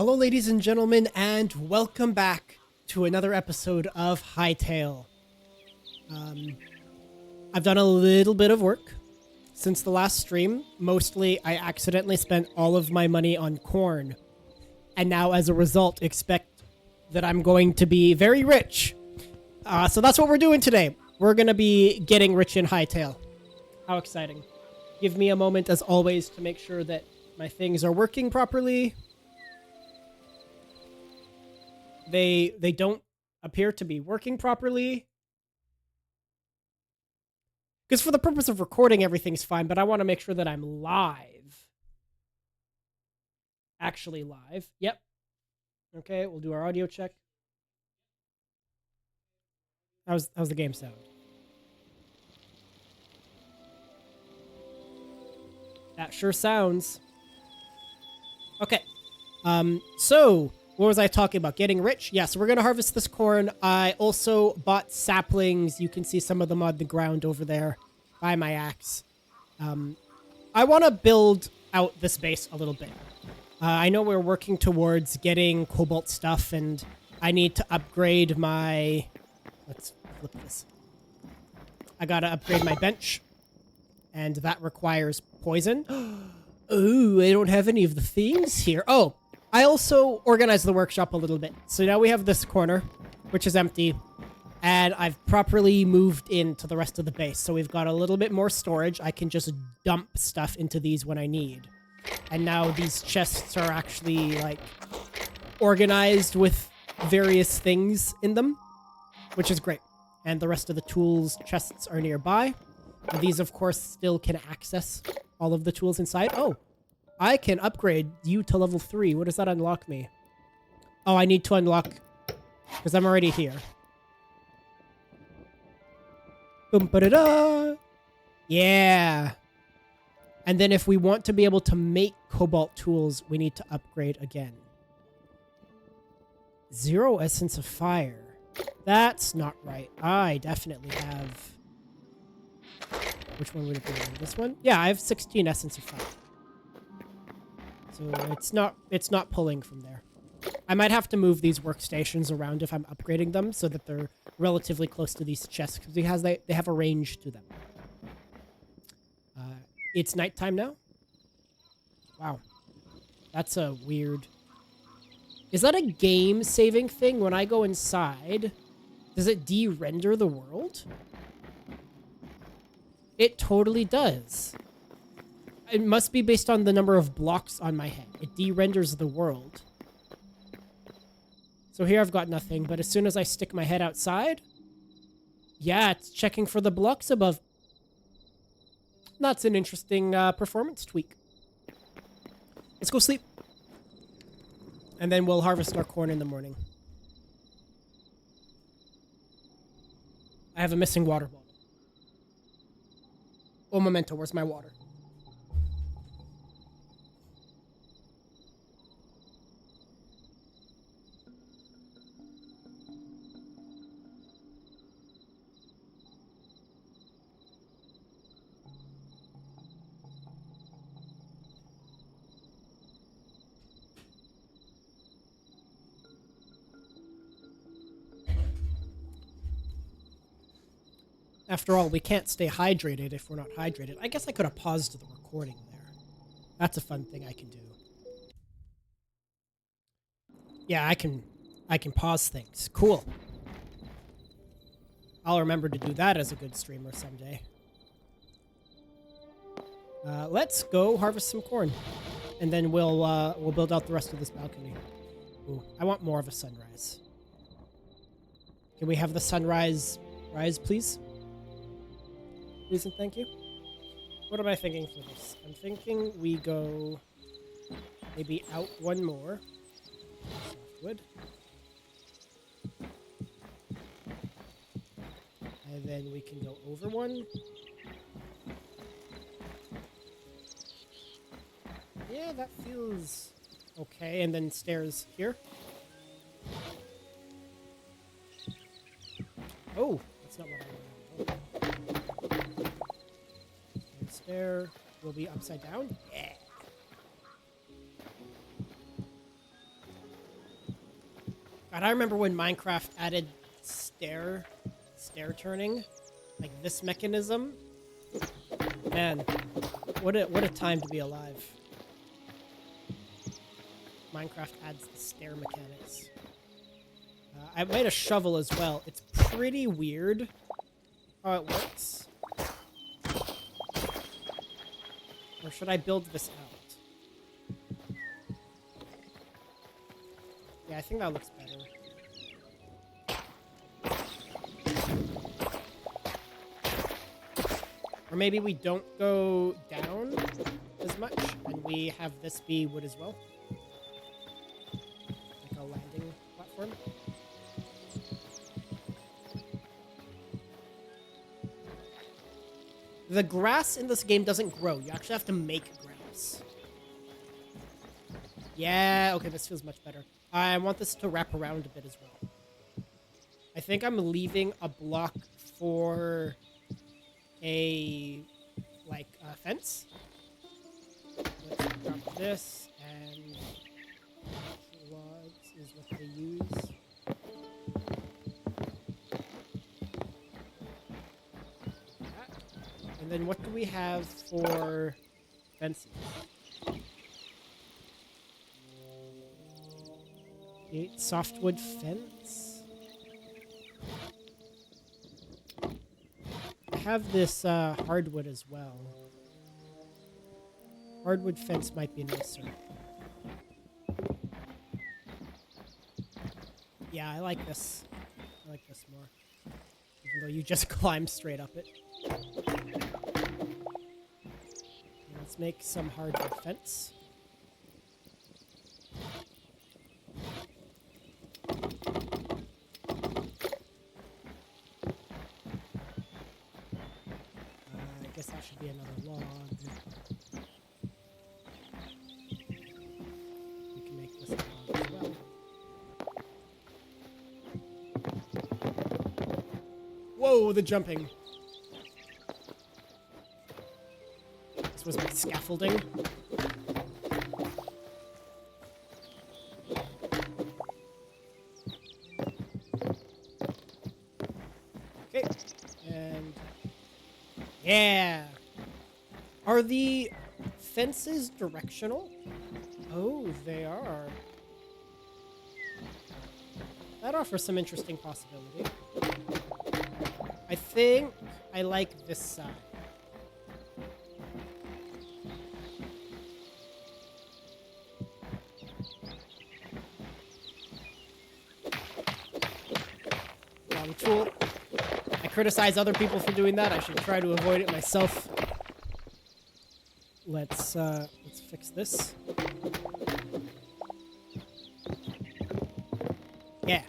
Hello, ladies and gentlemen, and welcome back to another episode of Hytale. I've done a little bit of work since the last stream. Mostly, I accidentally spent all of my money on corn, and now, as a result, expect that I'm going to be very rich. So that's what we're doing today. We're going to be getting rich in Hytale. How exciting. Give me a moment, as always, to make sure that my things are working properly. They don't appear to be working properly. Because for the purpose of recording, everything's fine, but I want to make sure that I'm live. Actually live. Yep. Okay, we'll do our audio check. How's the game sound? That sure sounds. Okay. So what was I talking about? Getting rich? Yes, we're going to harvest this corn. I also bought saplings. You can see some of them on the ground over there by my axe. I want to build out this base a little bit. I know we're working towards getting cobalt stuff, and I need to upgrade my... Let's flip this. I got to upgrade my bench, and that requires poison. Oh, I don't have any of the things here. Oh, I also organized the workshop a little bit. So now we have this corner, which is empty, and I've properly moved into the rest of the base. So we've got a little bit more storage. I can just dump stuff into these when I need. And now these chests are actually, like, organized with various things in them, which is great. And the rest of the tools chests are nearby. And these, of course, still can access all of the tools inside. Oh, I can upgrade you to level 3. What does that unlock me? Oh, I need to unlock... Because I'm already here. Boom, ba-da-da! Yeah! And then if we want to be able to make cobalt tools, we need to upgrade again. 0 essence of fire. That's not right. I definitely have... Which one would it be? This one? Yeah, I have 16 essence of fire. So it's not pulling from there. I might have to move these workstations around if I'm upgrading them so that they're relatively close to these chests because they have a range to them. It's nighttime now? Wow. That's a weird... Is that a game saving thing? When I go inside, does it de-render the world? It totally does. It must be based on the number of blocks on my head. It de-renders the world. So here I've got nothing, but as soon as I stick my head outside, yeah, it's checking for the blocks above. That's an interesting performance tweak. Let's go sleep. And then we'll harvest our corn in the morning. I have a missing water bottle. Oh, memento, where's my water? After all, we can't stay hydrated if we're not hydrated. I guess I could have paused the recording there. That's a fun thing I can do. Yeah, I can pause things. Cool. I'll remember to do that as a good streamer someday. Let's go harvest some corn. And then we'll build out the rest of this balcony. Ooh, I want more of a sunrise. Can we have the sunrise rise, please? Please and thank you. What am I thinking for this? I'm thinking we go maybe out one more. Softwood. And then we can go over one. Yeah, that feels okay. And then stairs here. Oh, that's not what I wanted. Stair will be upside down. Yeah. God, I remember when Minecraft added stair turning, like this mechanism. Man, what a time to be alive. Minecraft adds the stair mechanics. I made a shovel as well. It's pretty weird how it works. Or should I build this out? Yeah, I think that looks better. Or maybe we don't go down as much, and we have this be wood as well. Like a landing platform. The grass in this game doesn't grow. You actually have to make grass. Yeah, okay, this feels much better. I want this to wrap around a bit as well. I think I'm leaving a block for a, like, fence. Let's drop this, and logs is what they use. And then what do we have for fences? Softwood fence. I have this hardwood as well. Hardwood fence might be nicer. Yeah, I like this. I like this more. Even though you just climb straight up it. Let's make some hardwood fence. I guess that should be another log. We can make this a log as well. Whoa, the jumping. This was my scaffolding. Okay. And yeah. Are the fences directional? Oh, they are. That offers some interesting possibility. I think I like this side. Wrong tool. I criticize other people for doing that. I should try to avoid it myself. Let's fix this. Yeah.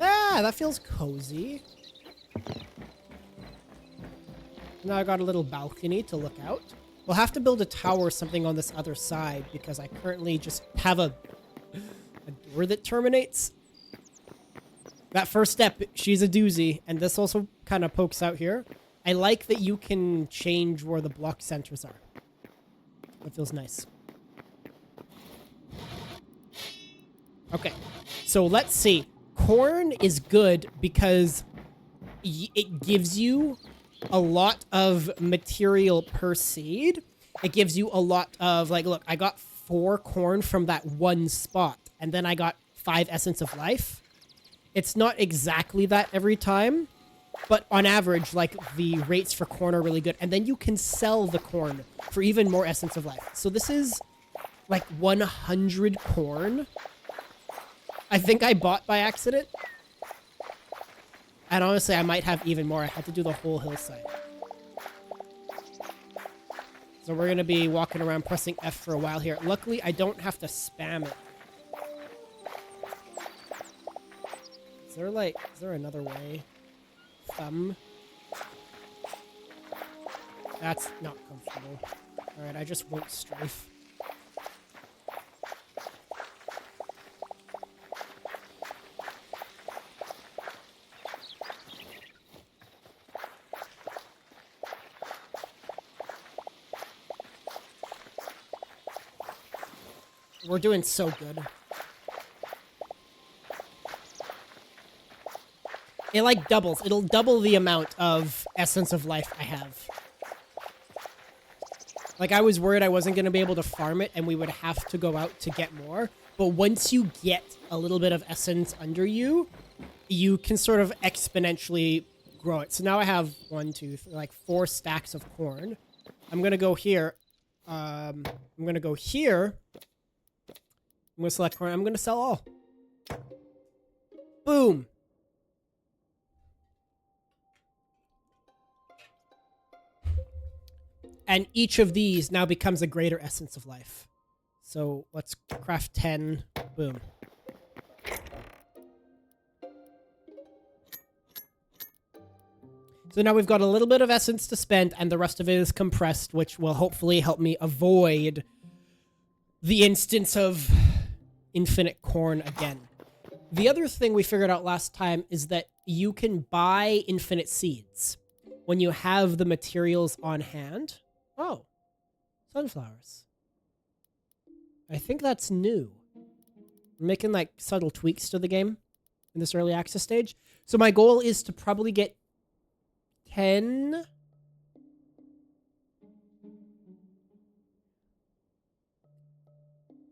Ah, that feels cozy. Now I got a little balcony to look out. We'll have to build a tower or something on this other side because I currently just have a door that terminates. That first step, she's a doozy, and this also kind of pokes out here. I like that you can change where the block centers are. That feels nice. Okay, so let's see. Corn is good because it gives you a lot of material per seed. It gives you a lot of, like, look, I got 4 corn from that one spot, and then I got 5 essence of life. It's not exactly that every time, but on average, like, the rates for corn are really good. And then you can sell the corn for even more essence of life. So this is, like, 100 corn. I think I bought by accident. And honestly, I might have even more. I had to do the whole hillside. So we're going to be walking around pressing F for a while here. Luckily, I don't have to spam it. Is there another way? Thumb. That's not comfortable. Alright, I just won't strafe. We're doing so good. It like doubles. It'll double the amount of essence of life I have. Like, I was worried I wasn't going to be able to farm it and we would have to go out to get more. But once you get a little bit of essence under you, you can sort of exponentially grow it. So now I have 4 stacks of corn. I'm going to go here. I'm going to go here. I'm going to select corn. I'm going to sell all. Boom. And each of these now becomes a greater essence of life. So let's craft 10. Boom. So now we've got a little bit of essence to spend, and the rest of it is compressed, which will hopefully help me avoid the instance of infinite corn again. The other thing we figured out last time is that you can buy infinite seeds when you have the materials on hand. Oh, sunflowers. I think that's new. We're making like subtle tweaks to the game in this early access stage. So my goal is to probably get 10...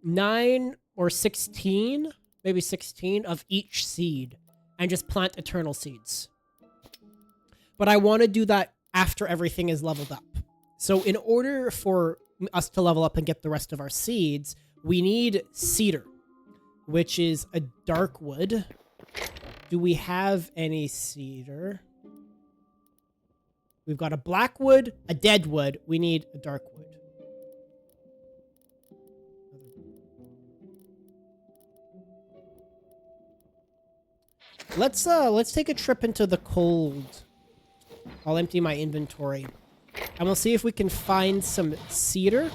9 or 16, maybe 16 of each seed and just plant eternal seeds. But I want to do that after everything is leveled up. So in order for us to level up and get the rest of our seeds, we need cedar, which is a dark wood. Do we have any cedar? We've got a black wood, a dead wood. We need a dark wood. Let's take a trip into the cold. I'll empty my inventory. And we'll see if we can find some cedar.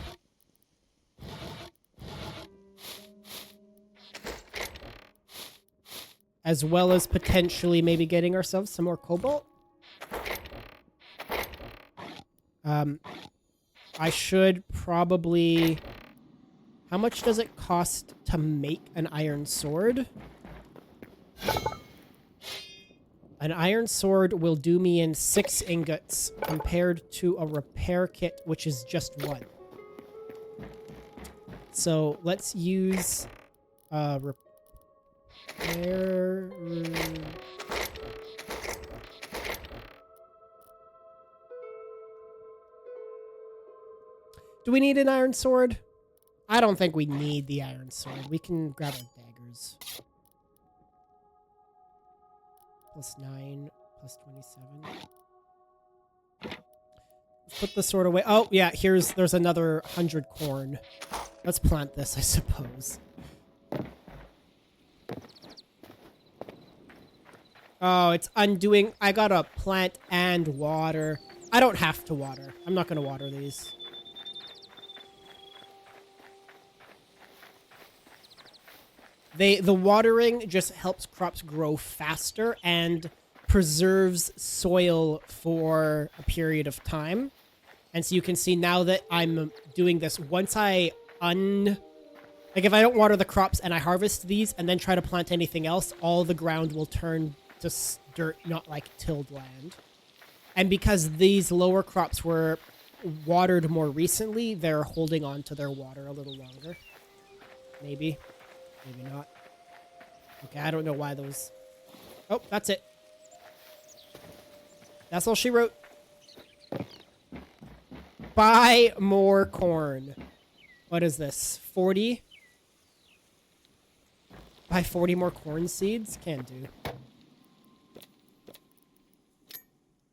As well as potentially maybe getting ourselves some more cobalt. I should probably... How much does it cost to make an iron sword? An iron sword will do me in 6 ingots compared to a repair kit, which is just 1. So let's use repair. Do we need an iron sword? I don't think we need the iron sword. We can grab our daggers. +9, +27. Let's put the sword away. Oh, yeah, there's another 100 corn. Let's plant this, I suppose. Oh, it's undoing. I gotta plant and water. I don't have to water. I'm not gonna water these. The watering just helps crops grow faster and preserves soil for a period of time. And so you can see now that I'm doing this, once like if I don't water the crops and I harvest these and then try to plant anything else, all the ground will turn to dirt, not like tilled land. And because these lower crops were watered more recently, they're holding on to their water a little longer. Maybe. Maybe not. Okay, I don't know why those... Oh, that's it. That's all she wrote. Buy more corn. What is this? 40? Buy 40 more corn seeds? Can do.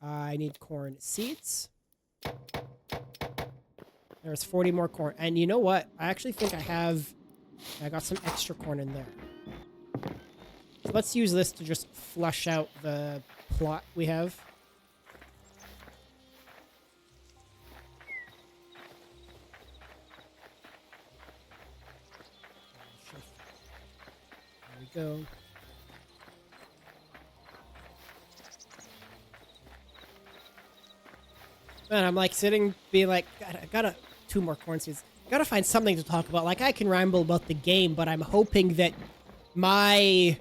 I need corn seeds. There's 40 more corn. And you know what? I actually think I got some extra corn in there. So let's use this to just flush out the plot we have. There we go. Man, I'm like sitting, being like, God, I gotta 2 more corn seeds. Gotta find something to talk about. Like, I can ramble about the game, but I'm hoping that my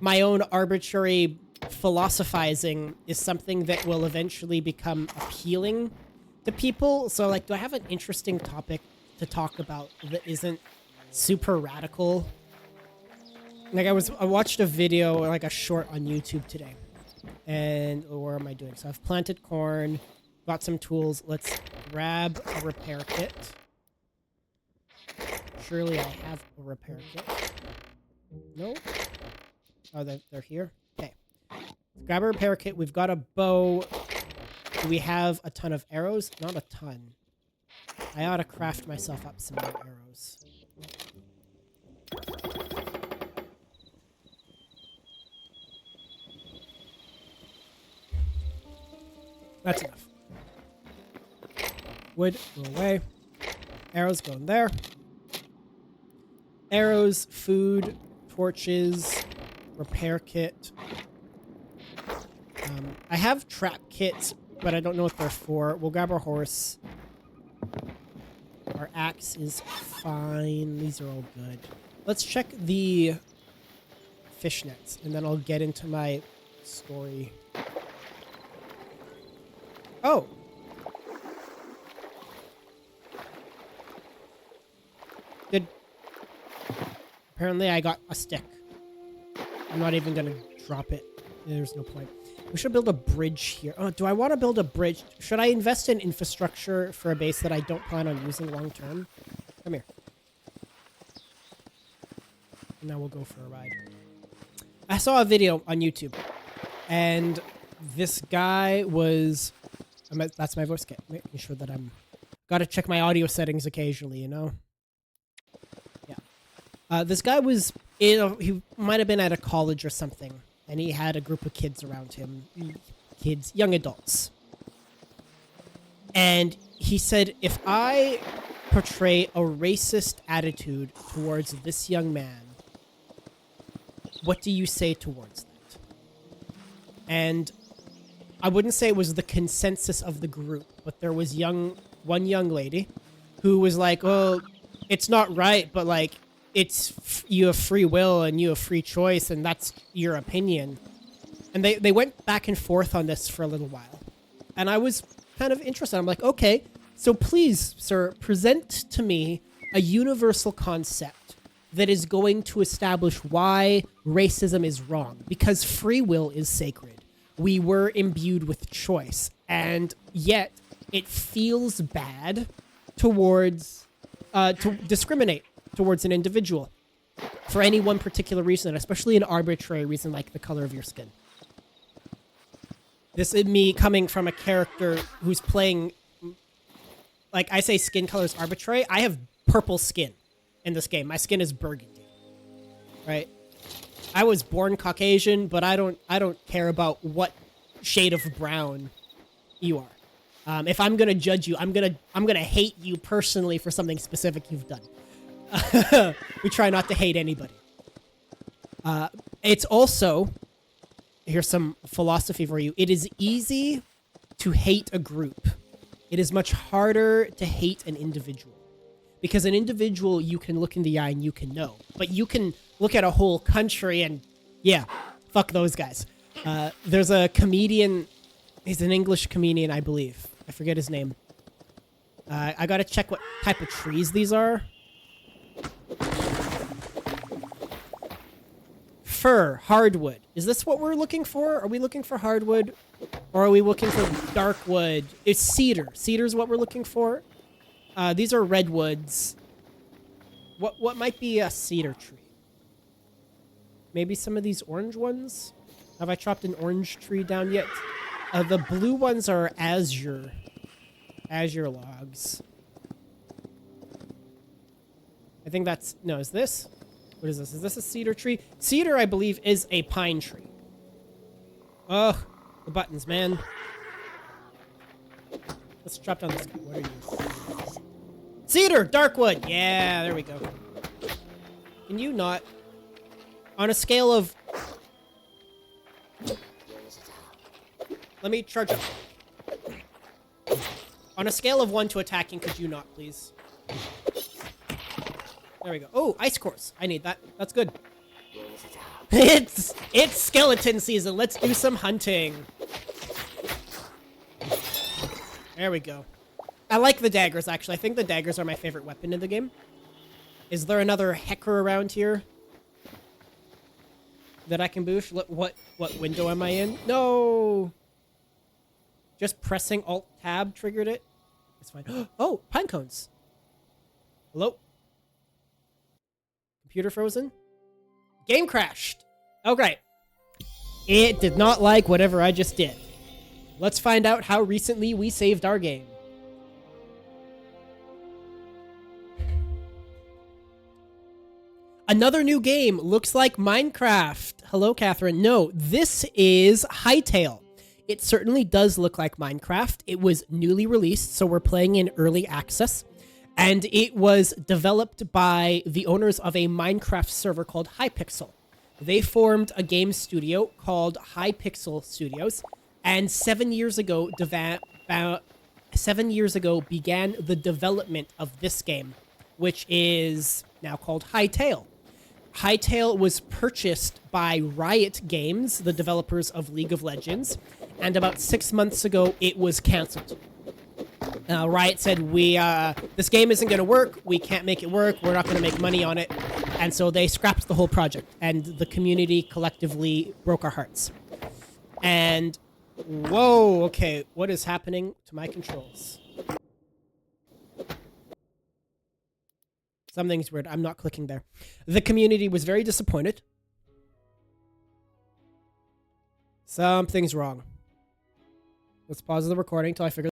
own arbitrary philosophizing is something that will eventually become appealing to people. So, like, do I have an interesting topic to talk about that isn't super radical? Like, I watched a video, like a short on YouTube today. And where am I doing? So I've planted corn, got some tools. Let's grab a repair kit. Surely I have a repair kit. No? Oh, they're here? Okay. Grab a repair kit. We've got a bow. Do we have a ton of arrows? Not a ton. I ought to craft myself up some more arrows. That's enough. Wood, go away. Arrows go in there. Arrows, food, torches, repair kit. I have trap kits, but I don't know what they're for. We'll grab our horse. Our axe is fine. These are all good. Let's check the fishnets, and then I'll get into my story. Oh. Good. Apparently I got a stick. I'm not even gonna drop it. There's no point. We should build a bridge here. Oh, do I want to build a bridge? Should I invest in infrastructure for a base that I don't plan on using long term? Come here. And now we'll go for a ride. I saw a video on YouTube, and this guy was... That's my voice kit. Making sure that I'm... Gotta check my audio settings occasionally, you know? Yeah. This guy was... he might have been at a college or something. And he had a group of kids around him. Kids, young adults. And he said, if I portray a racist attitude towards this young man, what do you say towards that? And I wouldn't say it was the consensus of the group, but there was one young lady who was like, oh, it's not right, but like, you have free will and you have free choice, and that's your opinion. And they went back and forth on this for a little while. And I was kind of interested. I'm like, okay, so please, sir, present to me a universal concept that is going to establish why racism is wrong. Because free will is sacred. We were imbued with choice. And yet, it feels bad towards, to discriminate towards an individual for any one particular reason, especially an arbitrary reason like the color of your skin. This is me coming from a character who's playing, like I say skin color is arbitrary. I have purple skin in this game. My skin is burgundy, right? I was born Caucasian, but I don't care about what shade of brown you are. If I'm gonna judge you, I'm gonna hate you personally for something specific you've done. We try not to hate anybody. It's also, here's some philosophy for you. It is easy to hate a group. It is much harder to hate an individual. Because an individual, you can look in the eye and you can know. But you can look at a whole country and, yeah, fuck those guys. There's a comedian, he's an English comedian, I believe. I forget his name. I gotta check what type of trees these are. Fir, hardwood. Is this what we're looking for? Are we looking for hardwood? Or are we looking for dark wood? It's cedar. Cedar's what we're looking for. These are redwoods. What might be a cedar tree? Maybe some of these orange ones? Have I chopped an orange tree down yet? The blue ones are azure. Azure logs. I think that's... No, is this? What is this? Is this a cedar tree? Cedar, I believe, is a pine tree. Ugh. The buttons, man. Let's drop down this guy. What are you? Cedar! Darkwood! Yeah, there we go. Can you not... On a scale of... Let me charge up. On a scale of 1 to attacking, could you not, please? There we go. Oh, ice cores. I need that. That's good. It's skeleton season. Let's do some hunting. There we go. I like the daggers, actually. I think the daggers are my favorite weapon in the game. Is there another hecker around here that I can boost? What window am I in? No! Just pressing Alt-Tab triggered it. It's fine. Oh, pine cones. Hello? Computer frozen? Game crashed. Oh, great. It did not like whatever I just did. Let's find out how recently we saved our game. Another new game looks like Minecraft. Hello, Catherine. No, this is Hytale. It certainly does look like Minecraft. It was newly released, so we're playing in early access. And it was developed by the owners of a Minecraft server called Hypixel. They formed a game studio called Hypixel Studios, and 7 years ago began the development of this game, which is now called Hytale. Hytale was purchased by Riot Games, the developers of League of Legends, and about 6 months ago, it was canceled. Riot said, this game isn't going to work, we can't make it work, we're not going to make money on it, and so they scrapped the whole project, and the community collectively broke our hearts. And, whoa, okay, what is happening to my controls? Something's weird. I'm not clicking there. The community was very disappointed. Something's wrong. Let's pause the recording until I figure